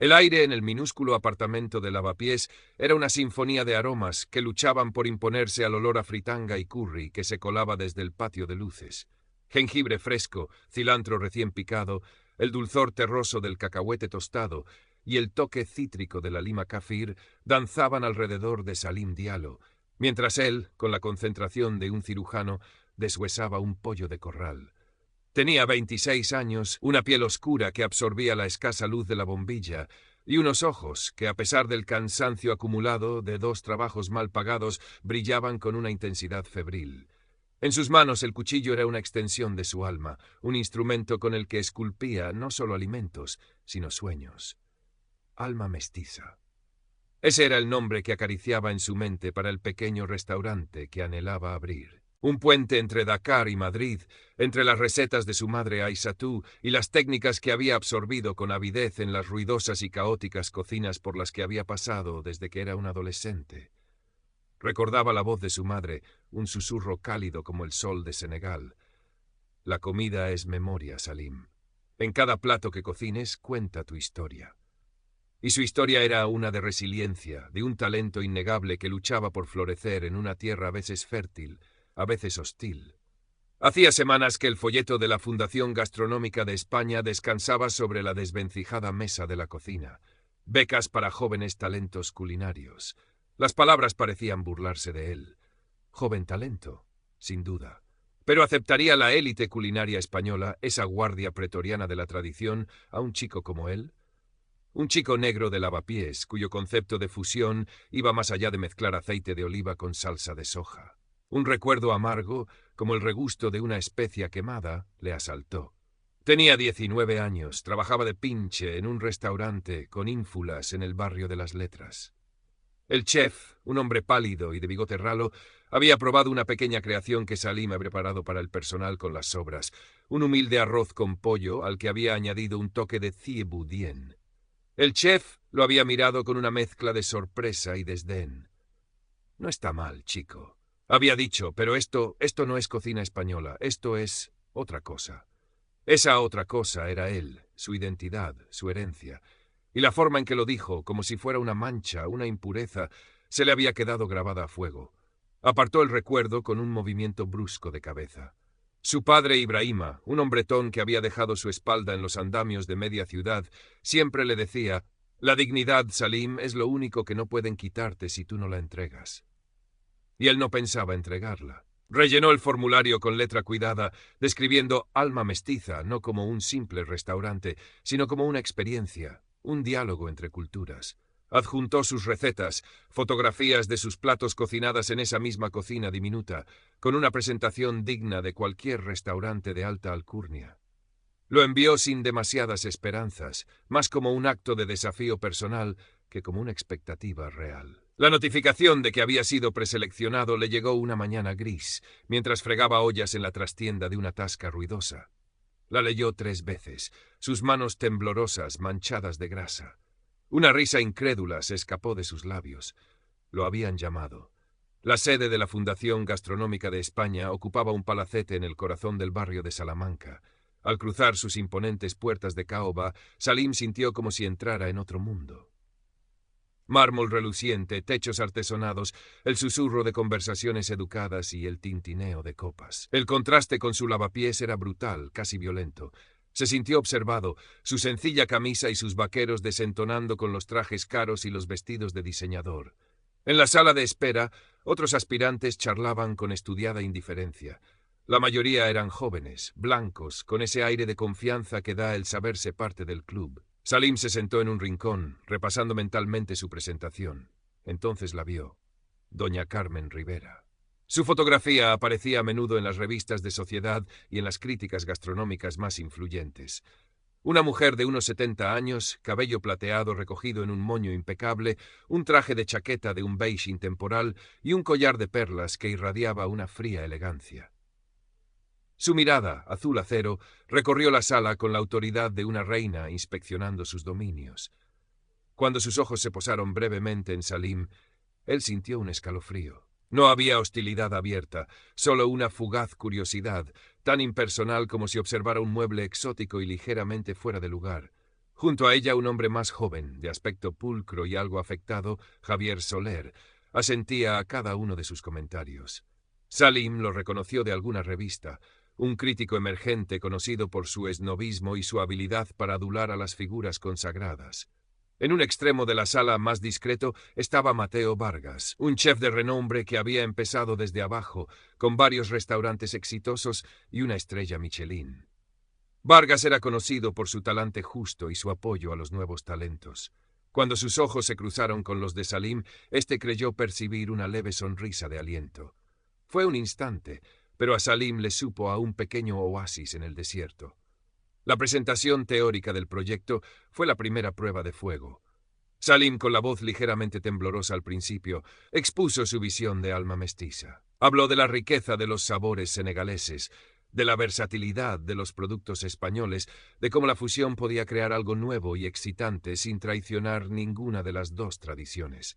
El aire en el minúsculo apartamento de Lavapiés era una sinfonía de aromas que luchaban por imponerse al olor a fritanga y curry que se colaba desde el patio de luces. Jengibre fresco, cilantro recién picado, el dulzor terroso del cacahuete tostado y el toque cítrico de la lima kafir danzaban alrededor de Salim Diallo, mientras él, con la concentración de un cirujano, deshuesaba un pollo de corral. Tenía 26 años, una piel oscura que absorbía la escasa luz de la bombilla y unos ojos que, a pesar del cansancio acumulado de 2 trabajos mal pagados, brillaban con una intensidad febril. En sus manos el cuchillo era una extensión de su alma, un instrumento con el que esculpía no solo alimentos, sino sueños. Alma mestiza. Ese era el nombre que acariciaba en su mente para el pequeño restaurante que anhelaba abrir. Un puente entre Dakar y Madrid, entre las recetas de su madre Aissatou y las técnicas que había absorbido con avidez en las ruidosas y caóticas cocinas por las que había pasado desde que era un adolescente. Recordaba la voz de su madre, un susurro cálido como el sol de Senegal. La comida es memoria, Salim. En cada plato que cocines, cuenta tu historia. Y su historia era una de resiliencia, de un talento innegable que luchaba por florecer en una tierra a veces fértil, a veces hostil. Hacía semanas que el folleto de la Fundación Gastronómica de España descansaba sobre la desvencijada mesa de la cocina. Becas para jóvenes talentos culinarios. Las palabras parecían burlarse de él. Joven talento, sin duda. Pero aceptaría la élite culinaria española, esa guardia pretoriana de la tradición, a un chico como él. Un chico negro de Lavapiés, cuyo concepto de fusión iba más allá de mezclar aceite de oliva con salsa de soja. Un recuerdo amargo, como el regusto de una especia quemada, le asaltó. Tenía 19 años, trabajaba de pinche en un restaurante con ínfulas en el barrio de las Letras. El chef, un hombre pálido y de bigote ralo, había probado una pequeña creación que Salim había preparado para el personal con las sobras, un humilde arroz con pollo al que había añadido un toque de cieboudien. El chef lo había mirado con una mezcla de sorpresa y desdén. No está mal, chico, había dicho, pero esto no es cocina española, esto es otra cosa. Esa otra cosa era él, su identidad, su herencia. Y la forma en que lo dijo, como si fuera una mancha, una impureza, se le había quedado grabada a fuego. Apartó el recuerdo con un movimiento brusco de cabeza. Su padre Ibrahima, un hombretón que había dejado su espalda en los andamios de media ciudad, siempre le decía: «La dignidad, Salim, es lo único que no pueden quitarte si tú no la entregas». Y él no pensaba entregarla. Rellenó el formulario con letra cuidada, describiendo Alma Mestiza no como un simple restaurante, sino como una experiencia, un diálogo entre culturas. Adjuntó sus recetas, fotografías de sus platos cocinadas en esa misma cocina diminuta, con una presentación digna de cualquier restaurante de alta alcurnia. Lo envió sin demasiadas esperanzas, más como un acto de desafío personal que como una expectativa real. La notificación de que había sido preseleccionado le llegó una mañana gris, mientras fregaba ollas en la trastienda de una tasca ruidosa. La leyó 3 veces, sus manos temblorosas, manchadas de grasa. Una risa incrédula se escapó de sus labios. Lo habían llamado. La sede de la Fundación Gastronómica de España ocupaba un palacete en el corazón del barrio de Salamanca. Al cruzar sus imponentes puertas de caoba, Salim sintió como si entrara en otro mundo. Mármol reluciente, techos artesonados, el susurro de conversaciones educadas y el tintineo de copas. El contraste con su lavapiés era brutal, casi violento. Se sintió observado, su sencilla camisa y sus vaqueros desentonando con los trajes caros y los vestidos de diseñador. En la sala de espera, otros aspirantes charlaban con estudiada indiferencia. La mayoría eran jóvenes, blancos, con ese aire de confianza que da el saberse parte del club. Salim se sentó en un rincón, repasando mentalmente su presentación. Entonces la vio. Doña Carmen Rivera. Su fotografía aparecía a menudo en las revistas de sociedad y en las críticas gastronómicas más influyentes. Una mujer de unos 70 años, cabello plateado recogido en un moño impecable, un traje de chaqueta de un beige intemporal y un collar de perlas que irradiaba una fría elegancia. Su mirada, azul acero, recorrió la sala con la autoridad de una reina inspeccionando sus dominios. Cuando sus ojos se posaron brevemente en Salim, él sintió un escalofrío. No había hostilidad abierta, solo una fugaz curiosidad, tan impersonal como si observara un mueble exótico y ligeramente fuera de lugar. Junto a ella un hombre más joven, de aspecto pulcro y algo afectado, Javier Soler, asentía a cada uno de sus comentarios. Salim lo reconoció de alguna revista, un crítico emergente conocido por su esnobismo y su habilidad para adular a las figuras consagradas. En un extremo de la sala más discreto estaba Mateo Vargas, un chef de renombre que había empezado desde abajo, con varios restaurantes exitosos y una estrella Michelin. Vargas era conocido por su talante justo y su apoyo a los nuevos talentos. Cuando sus ojos se cruzaron con los de Salim, éste creyó percibir una leve sonrisa de aliento. Fue un instante, pero a Salim le supo a un pequeño oasis en el desierto. La presentación teórica del proyecto fue la primera prueba de fuego. Salim, con la voz ligeramente temblorosa al principio, expuso su visión de alma mestiza. Habló de la riqueza de los sabores senegaleses, de la versatilidad de los productos españoles, de cómo la fusión podía crear algo nuevo y excitante sin traicionar ninguna de las dos tradiciones.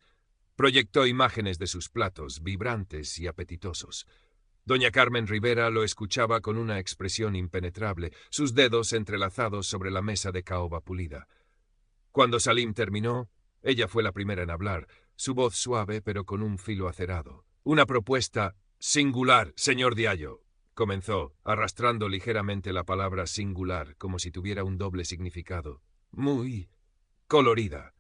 Proyectó imágenes de sus platos, vibrantes y apetitosos. Doña Carmen Rivera lo escuchaba con una expresión impenetrable, sus dedos entrelazados sobre la mesa de caoba pulida. Cuando Salim terminó, ella fue la primera en hablar, su voz suave pero con un filo acerado. Una propuesta singular, señor Diallo, comenzó, arrastrando ligeramente la palabra singular, como si tuviera un doble significado. Muy colorida.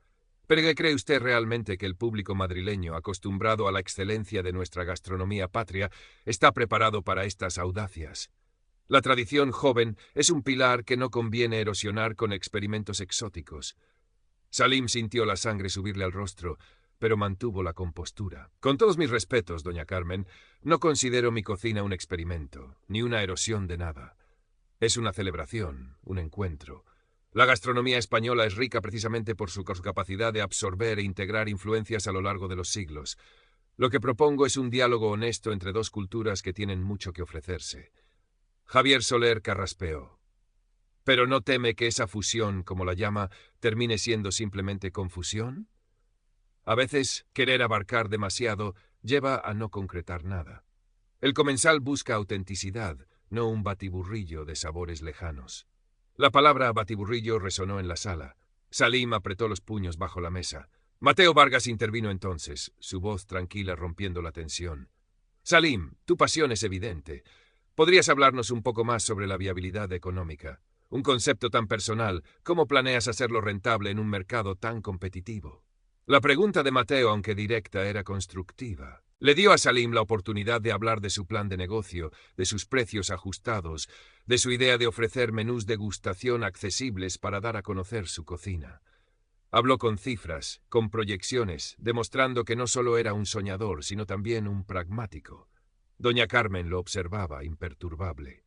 ¿Pero qué cree usted realmente que el público madrileño, acostumbrado a la excelencia de nuestra gastronomía patria, está preparado para estas audacias? La tradición joven es un pilar que no conviene erosionar con experimentos exóticos. Salim sintió la sangre subirle al rostro, pero mantuvo la compostura. Con todos mis respetos, doña Carmen, no considero mi cocina un experimento, ni una erosión de nada. Es una celebración, un encuentro. La gastronomía española es rica precisamente por su capacidad de absorber e integrar influencias a lo largo de los siglos. Lo que propongo es un diálogo honesto entre dos culturas que tienen mucho que ofrecerse. Javier Soler carraspeó. ¿Pero no teme que esa fusión, como la llama, termine siendo simplemente confusión? A veces, querer abarcar demasiado lleva a no concretar nada. El comensal busca autenticidad, no un batiburrillo de sabores lejanos. La palabra batiburrillo resonó en la sala. Salim apretó los puños bajo la mesa. Mateo Vargas intervino entonces, su voz tranquila rompiendo la tensión. Salim, tu pasión es evidente. ¿Podrías hablarnos un poco más sobre la viabilidad económica? Un concepto tan personal, ¿cómo planeas hacerlo rentable en un mercado tan competitivo? La pregunta de Mateo, aunque directa, era constructiva. Le dio a Salim la oportunidad de hablar de su plan de negocio, de sus precios ajustados, de su idea de ofrecer menús de degustación accesibles para dar a conocer su cocina. Habló con cifras, con proyecciones, demostrando que no solo era un soñador, sino también un pragmático. Doña Carmen lo observaba, imperturbable.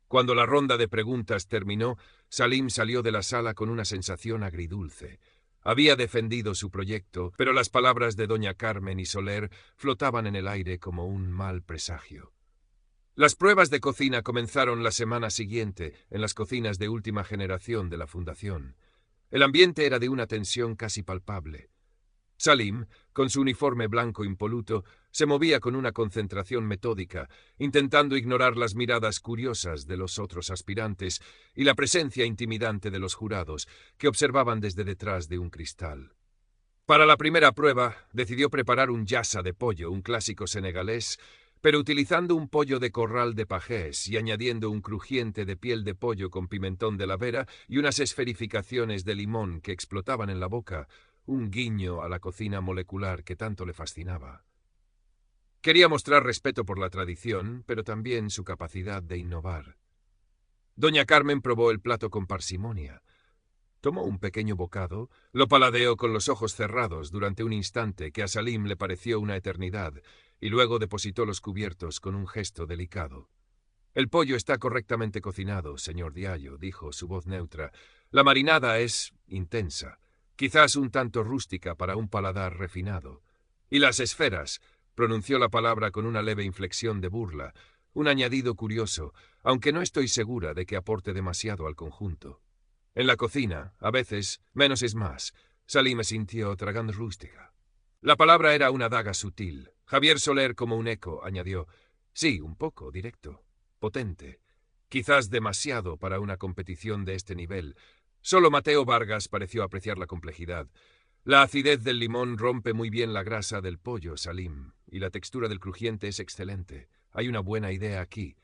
Cuando la ronda de preguntas terminó, Salim salió de la sala con una sensación agridulce. Había defendido su proyecto, pero las palabras de doña Carmen y Soler flotaban en el aire como un mal presagio. Las pruebas de cocina comenzaron la semana siguiente en las cocinas de última generación de la fundación. El ambiente era de una tensión casi palpable. Salim, con su uniforme blanco impoluto, se movía con una concentración metódica, intentando ignorar las miradas curiosas de los otros aspirantes y la presencia intimidante de los jurados, que observaban desde detrás de un cristal. Para la primera prueba, decidió preparar un yassa de pollo, un clásico senegalés, pero utilizando un pollo de corral de pajés y añadiendo un crujiente de piel de pollo con pimentón de la Vera y unas esferificaciones de limón que explotaban en la boca, un guiño a la cocina molecular que tanto le fascinaba. Quería mostrar respeto por la tradición, pero también su capacidad de innovar. Doña Carmen probó el plato con parsimonia. Tomó un pequeño bocado, lo paladeó con los ojos cerrados durante un instante que a Salim le pareció una eternidad, y luego depositó los cubiertos con un gesto delicado. «El pollo está correctamente cocinado, señor Diallo», dijo su voz neutra. «La marinada es intensa, quizás un tanto rústica para un paladar refinado. Y las esferas», pronunció la palabra con una leve inflexión de burla, un añadido curioso, aunque no estoy segura de que aporte demasiado al conjunto. En la cocina, a veces, menos es más. Salim sintió tragando rústica. La palabra era una daga sutil. Javier Soler, como un eco, añadió: «Sí, un poco directo, potente. Quizás demasiado para una competición de este nivel». Solo Mateo Vargas pareció apreciar la complejidad. La acidez del limón rompe muy bien la grasa del pollo, Salim, y la textura del crujiente es excelente. Hay una buena idea aquí.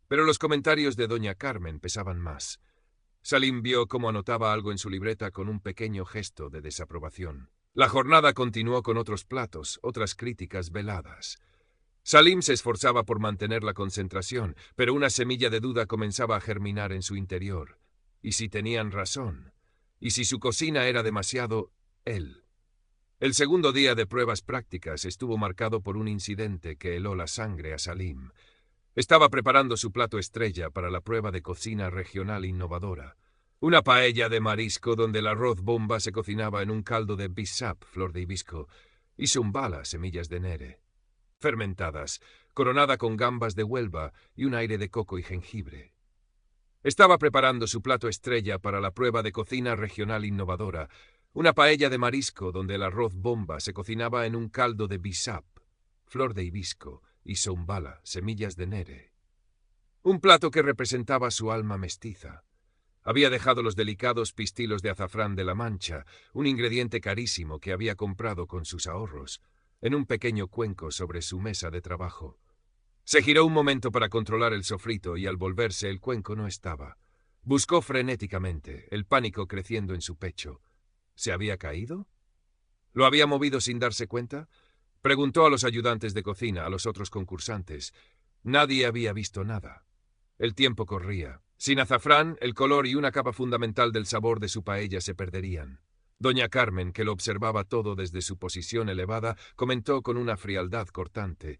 Pero los comentarios de doña Carmen pesaban más. Salim vio cómo anotaba algo en su libreta con un pequeño gesto de desaprobación. La jornada continuó con otros platos, otras críticas veladas. Salim se esforzaba por mantener la concentración, pero una semilla de duda comenzaba a germinar en su interior. ¿Y si tenían razón? ¿Y si su cocina era demasiado él? El segundo día de pruebas prácticas estuvo marcado por un incidente que heló la sangre a Salim. Estaba preparando su plato estrella para la prueba de cocina regional innovadora. Una paella de marisco donde el arroz bomba se cocinaba en un caldo de bisap, flor de hibisco, y zumbala, semillas de nere, fermentadas, coronada con gambas de Huelva y un aire de coco y jengibre. Estaba preparando su plato estrella para la prueba de cocina regional innovadora, una paella de marisco donde el arroz bomba se cocinaba en un caldo de bisap, flor de hibisco, y zumbala, semillas de nere. Un plato que representaba su alma mestiza. Había dejado los delicados pistilos de azafrán de La Mancha, un ingrediente carísimo que había comprado con sus ahorros, en un pequeño cuenco sobre su mesa de trabajo. Se giró un momento para controlar el sofrito y al volverse el cuenco no estaba. Buscó frenéticamente, el pánico creciendo en su pecho. ¿Se había caído? ¿Lo había movido sin darse cuenta? Preguntó a los ayudantes de cocina, a los otros concursantes. Nadie había visto nada. El tiempo corría. Sin azafrán, el color y una capa fundamental del sabor de su paella se perderían. Doña Carmen, que lo observaba todo desde su posición elevada, comentó con una frialdad cortante.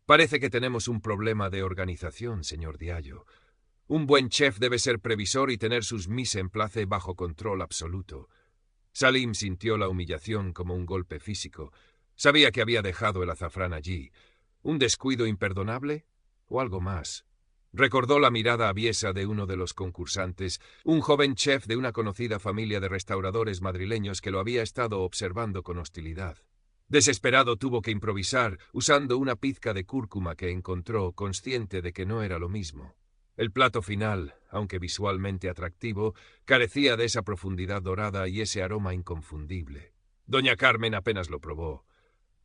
«Parece que tenemos un problema de organización, señor Diallo. Un buen chef debe ser previsor y tener sus mise en place bajo control absoluto». Salim sintió la humillación como un golpe físico. Sabía que había dejado el azafrán allí. ¿Un descuido imperdonable? ¿O algo más? Recordó la mirada aviesa de uno de los concursantes, un joven chef de una conocida familia de restauradores madrileños que lo había estado observando con hostilidad. Desesperado tuvo que improvisar, usando una pizca de cúrcuma que encontró, consciente de que no era lo mismo. El plato final, aunque visualmente atractivo, carecía de esa profundidad dorada y ese aroma inconfundible. Doña Carmen apenas lo probó.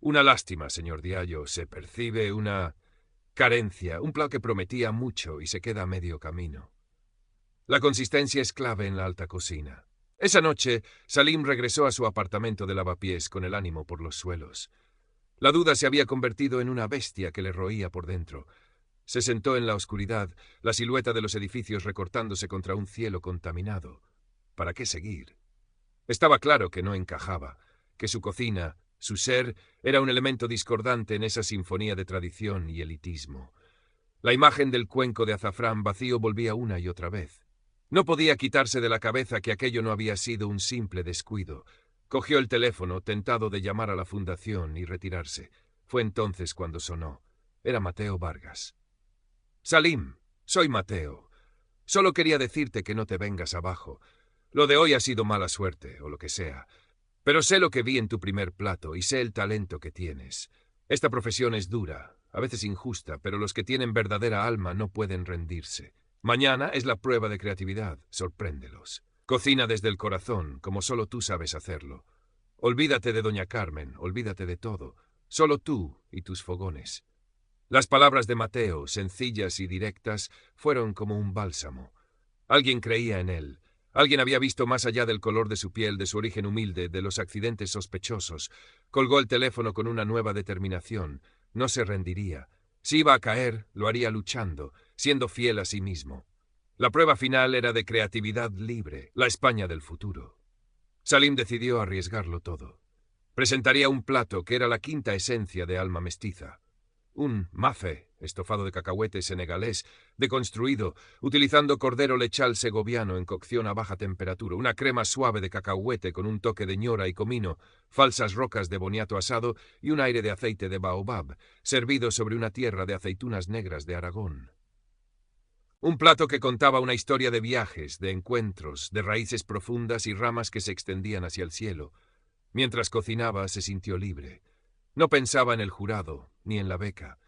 Una lástima, señor Diallo, se percibe una carencia, un plato que prometía mucho y se queda a medio camino. La consistencia es clave en la alta cocina. Esa noche, Salim regresó a su apartamento de lavapiés con el ánimo por los suelos. La duda se había convertido en una bestia que le roía por dentro. Se sentó en la oscuridad, la silueta de los edificios recortándose contra un cielo contaminado. ¿Para qué seguir? Estaba claro que no encajaba, que su cocina, su ser, era un elemento discordante en esa sinfonía de tradición y elitismo. La imagen del cuenco de azafrán vacío volvía una y otra vez. No podía quitarse de la cabeza que aquello no había sido un simple descuido. Cogió el teléfono, tentado de llamar a la fundación y retirarse. Fue entonces cuando sonó. Era Mateo Vargas. «Salim, soy Mateo. Solo quería decirte que no te vengas abajo. Lo de hoy ha sido mala suerte, o lo que sea. Pero sé lo que vi en tu primer plato y sé el talento que tienes. Esta profesión es dura, a veces injusta, pero los que tienen verdadera alma no pueden rendirse. Mañana es la prueba de creatividad, sorpréndelos. Cocina desde el corazón, como solo tú sabes hacerlo. Olvídate de doña Carmen, olvídate de todo. Solo tú y tus fogones». Las palabras de Mateo, sencillas y directas, fueron como un bálsamo. Alguien creía en él. Alguien había visto más allá del color de su piel, de su origen humilde, de los accidentes sospechosos. Colgó el teléfono con una nueva determinación. No se rendiría. Si iba a caer, lo haría luchando, siendo fiel a sí mismo. La prueba final era de creatividad libre, la España del futuro. Salim decidió arriesgarlo todo. Presentaría un plato que era la quinta esencia de alma mestiza. Un mafe, estofado de cacahuete senegalés, deconstruido, utilizando cordero lechal segoviano en cocción a baja temperatura, una crema suave de cacahuete con un toque de ñora y comino, falsas rocas de boniato asado y un aire de aceite de baobab, servido sobre una tierra de aceitunas negras de Aragón. Un plato que contaba una historia de viajes, de encuentros, de raíces profundas y ramas que se extendían hacia el cielo. Mientras cocinaba, se sintió libre. No pensaba en el jurado, ni en la beca,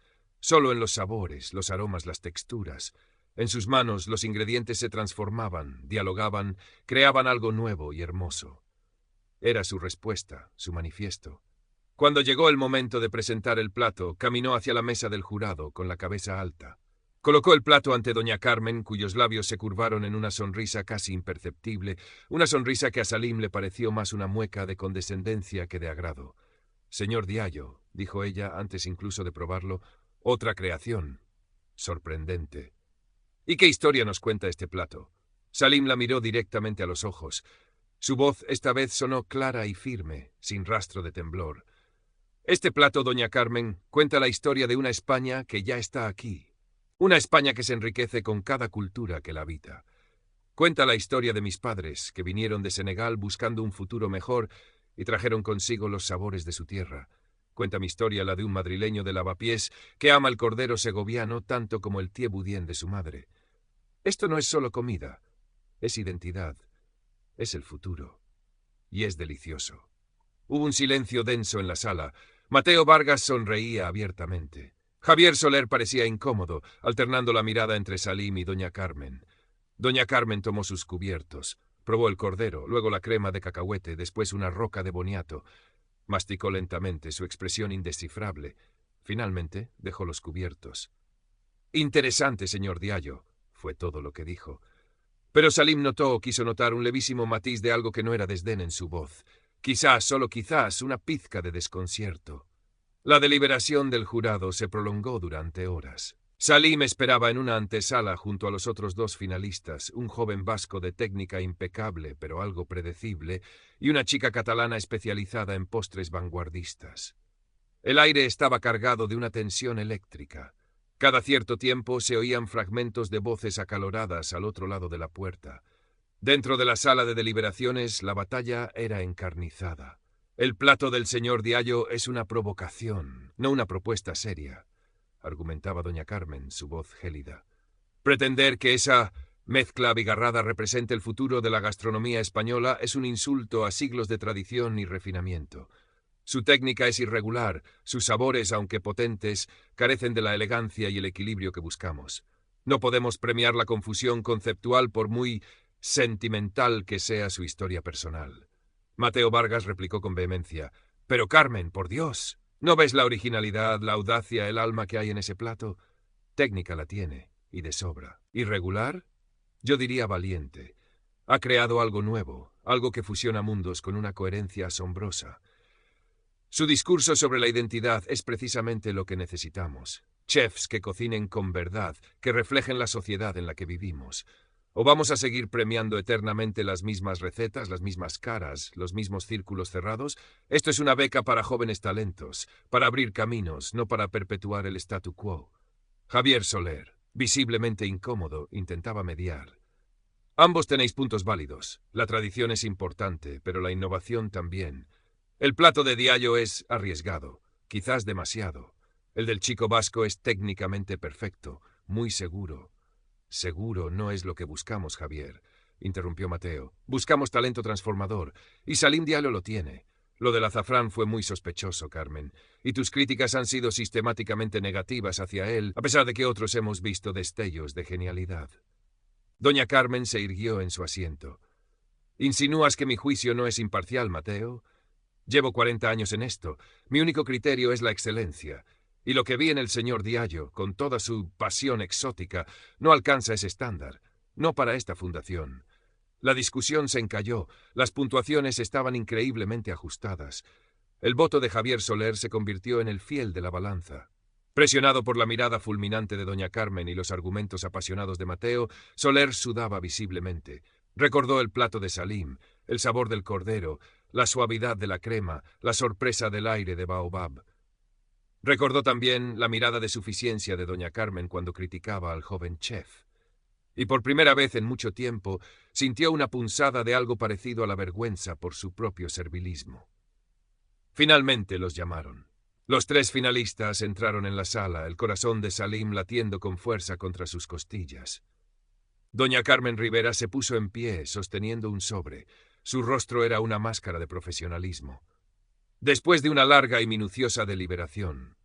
solo en los sabores, los aromas, las texturas. En sus manos los ingredientes se transformaban, dialogaban, creaban algo nuevo y hermoso. Era su respuesta, su manifiesto. Cuando llegó el momento de presentar el plato, caminó hacia la mesa del jurado, con la cabeza alta. Colocó el plato ante doña Carmen, cuyos labios se curvaron en una sonrisa casi imperceptible, una sonrisa que a Salim le pareció más una mueca de condescendencia que de agrado. «Señor Diallo», dijo ella, antes incluso de probarlo, «otra creación. Sorprendente». «¿Y qué historia nos cuenta este plato?» Salim la miró directamente a los ojos. Su voz esta vez sonó clara y firme, sin rastro de temblor. «Este plato, doña Carmen, cuenta la historia de una España que ya está aquí. Una España que se enriquece con cada cultura que la habita. Cuenta la historia de mis padres, que vinieron de Senegal buscando un futuro mejor y trajeron consigo los sabores de su tierra. Cuenta mi historia la de un madrileño de Lavapiés que ama el cordero segoviano tanto como el thieboudienne de su madre. Esto no es solo comida, es identidad, es el futuro. Y es delicioso». Hubo un silencio denso en la sala. Mateo Vargas sonreía abiertamente. Javier Soler parecía incómodo, alternando la mirada entre Salim y doña Carmen. Doña Carmen tomó sus cubiertos, probó el cordero, luego la crema de cacahuete, después una roca de boniato. Masticó lentamente, su expresión indescifrable. Finalmente dejó los cubiertos. «Interesante, señor Diallo», fue todo lo que dijo. Pero Salim notó o quiso notar un levísimo matiz de algo que no era desdén en su voz. Quizás, solo quizás, una pizca de desconcierto. La deliberación del jurado se prolongó durante horas. Salim esperaba en una antesala junto a los otros dos finalistas, un joven vasco de técnica impecable pero algo predecible, y una chica catalana especializada en postres vanguardistas. El aire estaba cargado de una tensión eléctrica. Cada cierto tiempo se oían fragmentos de voces acaloradas al otro lado de la puerta. Dentro de la sala de deliberaciones, la batalla era encarnizada. «El plato del señor Diallo es una provocación, no una propuesta seria», argumentaba doña Carmen, su voz gélida. «Pretender que esa mezcla abigarrada represente el futuro de la gastronomía española es un insulto a siglos de tradición y refinamiento. Su técnica es irregular, sus sabores, aunque potentes, carecen de la elegancia y el equilibrio que buscamos. No podemos premiar la confusión conceptual por muy sentimental que sea su historia personal». Mateo Vargas replicó con vehemencia. «Pero Carmen, por Dios, ¿no ves la originalidad, la audacia, el alma que hay en ese plato? Técnica la tiene, y de sobra. ¿Irregular? Yo diría valiente. Ha creado algo nuevo, algo que fusiona mundos con una coherencia asombrosa. Su discurso sobre la identidad es precisamente lo que necesitamos. Chefs que cocinen con verdad, que reflejen la sociedad en la que vivimos. ¿O vamos a seguir premiando eternamente las mismas recetas, las mismas caras, los mismos círculos cerrados? Esto es una beca para jóvenes talentos, para abrir caminos, no para perpetuar el statu quo». Javier Soler, visiblemente incómodo, intentaba mediar. «Ambos tenéis puntos válidos. La tradición es importante, pero la innovación también. El plato de Diallo es arriesgado, quizás demasiado. El del chico vasco es técnicamente perfecto, muy seguro». «Seguro no es lo que buscamos, Javier», interrumpió Mateo. «Buscamos talento transformador, y Salim Diallo lo tiene. Lo del azafrán fue muy sospechoso, Carmen, y tus críticas han sido sistemáticamente negativas hacia él, a pesar de que otros hemos visto destellos de genialidad». Doña Carmen se irguió en su asiento. «¿Insinúas que mi juicio no es imparcial, Mateo? Llevo 40 años en esto. Mi único criterio es la excelencia. Y lo que vi en el señor Diallo, con toda su pasión exótica, no alcanza ese estándar. No para esta fundación. La discusión se encalló, las puntuaciones estaban increíblemente ajustadas. El voto de Javier Soler se convirtió en el fiel de la balanza. Presionado por la mirada fulminante de doña Carmen y los argumentos apasionados de Mateo, Soler sudaba visiblemente. Recordó el plato de Salim, el sabor del cordero, la suavidad de la crema, la sorpresa del aire de baobab. Recordó también la mirada de suficiencia de doña Carmen cuando criticaba al joven chef. Y por primera vez en mucho tiempo sintió una punzada de algo parecido a la vergüenza por su propio servilismo. Finalmente los llamaron. Los 3 finalistas entraron en la sala, el corazón de Salim latiendo con fuerza contra sus costillas. Doña Carmen Rivera se puso en pie, sosteniendo un sobre. Su rostro era una máscara de profesionalismo. «Después de una larga y minuciosa deliberación»,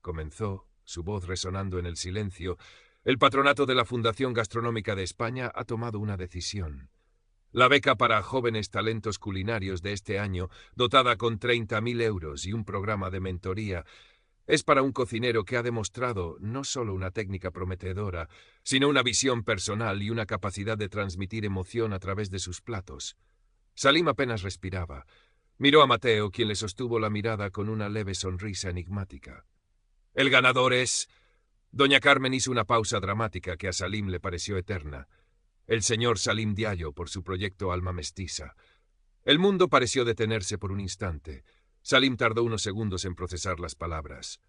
comenzó, su voz resonando en el silencio, El patronato de la Fundación Gastronómica de España ha tomado una decisión. La beca para jóvenes talentos culinarios de este año, dotada con 30.000 euros y un programa de mentoría, es para un cocinero que ha demostrado no solo una técnica prometedora, sino una visión personal y una capacidad de transmitir emoción a través de sus platos. Salim apenas respiraba. Miró a Mateo, quien le sostuvo la mirada con una leve sonrisa enigmática. El ganador es... Doña Carmen hizo una pausa dramática que a Salim le pareció eterna. El señor Salim Diallo por su proyecto Alma Mestiza. El mundo pareció detenerse por un instante. Salim tardó unos segundos en procesar las palabras.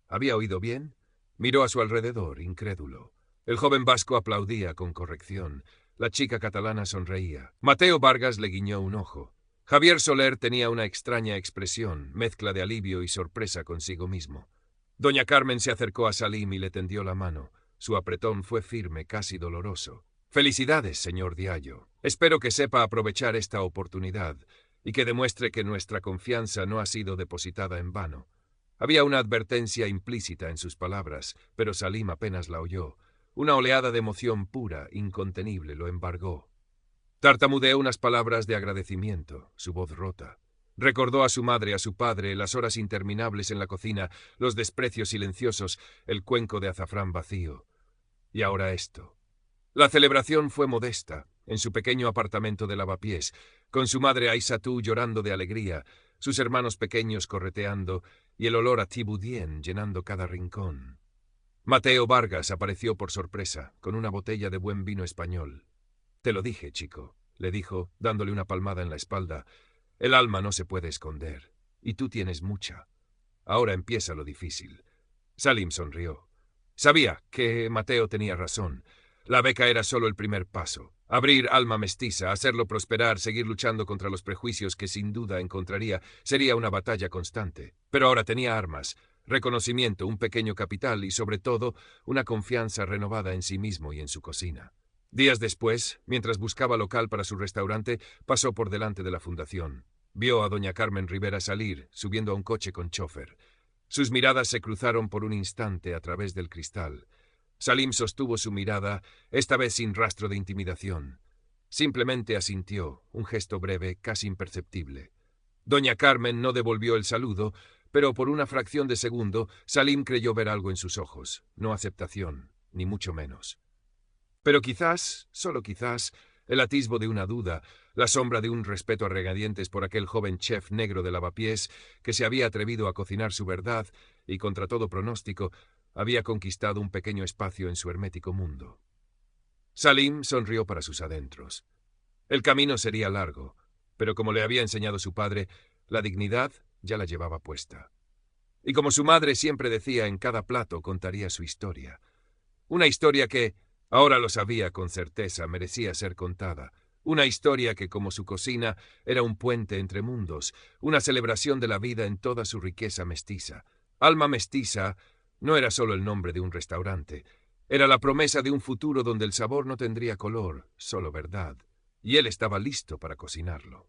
¿Había oído bien? Miró a su alrededor, incrédulo. El joven vasco aplaudía con corrección. La chica catalana sonreía. Mateo Vargas le guiñó un ojo. Javier Soler tenía una extraña expresión, mezcla de alivio y sorpresa consigo mismo. Doña Carmen se acercó a Salim y le tendió la mano. Su apretón fue firme, casi doloroso. Felicidades, señor Diallo. Espero que sepa aprovechar esta oportunidad y que demuestre que nuestra confianza no ha sido depositada en vano. Había una advertencia implícita en sus palabras, pero Salim apenas la oyó. Una oleada de emoción pura, incontenible, lo embargó. Tartamudeó unas palabras de agradecimiento, su voz rota. Recordó a su madre, a su padre, las horas interminables en la cocina, los desprecios silenciosos, el cuenco de azafrán vacío. Y ahora esto. La celebración fue modesta, en su pequeño apartamento de Lavapiés, con su madre Aissatou llorando de alegría, sus hermanos pequeños correteando y el olor a Thiboudien llenando cada rincón. Mateo Vargas apareció por sorpresa, con una botella de buen vino español. «Te lo dije, chico», le dijo, dándole una palmada en la espalda. «El alma no se puede esconder, y tú tienes mucha. Ahora empieza lo difícil». Salim sonrió. Sabía que Mateo tenía razón. La beca era solo el primer paso. Abrir Alma Mestiza, hacerlo prosperar, seguir luchando contra los prejuicios que sin duda encontraría, sería una batalla constante. Pero ahora tenía armas, reconocimiento, un pequeño capital y, sobre todo, una confianza renovada en sí mismo y en su cocina. Días después, mientras buscaba local para su restaurante, pasó por delante de la fundación. Vio a doña Carmen Rivera salir, subiendo a un coche con chofer. Sus miradas se cruzaron por un instante a través del cristal. Salim sostuvo su mirada, esta vez sin rastro de intimidación. Simplemente asintió, un gesto breve, casi imperceptible. Doña Carmen no devolvió el saludo, pero por una fracción de segundo Salim creyó ver algo en sus ojos, no aceptación, ni mucho menos. Pero quizás, solo quizás, el atisbo de una duda, la sombra de un respeto a regañadientes por aquel joven chef negro de Lavapiés que se había atrevido a cocinar su verdad y, contra todo pronóstico, había conquistado un pequeño espacio en su hermético mundo. Salim sonrió para sus adentros. El camino sería largo, pero como le había enseñado su padre, la dignidad ya la llevaba puesta. Y como su madre siempre decía, en cada plato contaría su historia. Una historia que, ahora lo sabía con certeza, merecía ser contada. Una historia que, como su cocina, era un puente entre mundos, una celebración de la vida en toda su riqueza mestiza. Alma Mestiza no era solo el nombre de un restaurante, era la promesa de un futuro donde el sabor no tendría color, solo verdad, y él estaba listo para cocinarlo.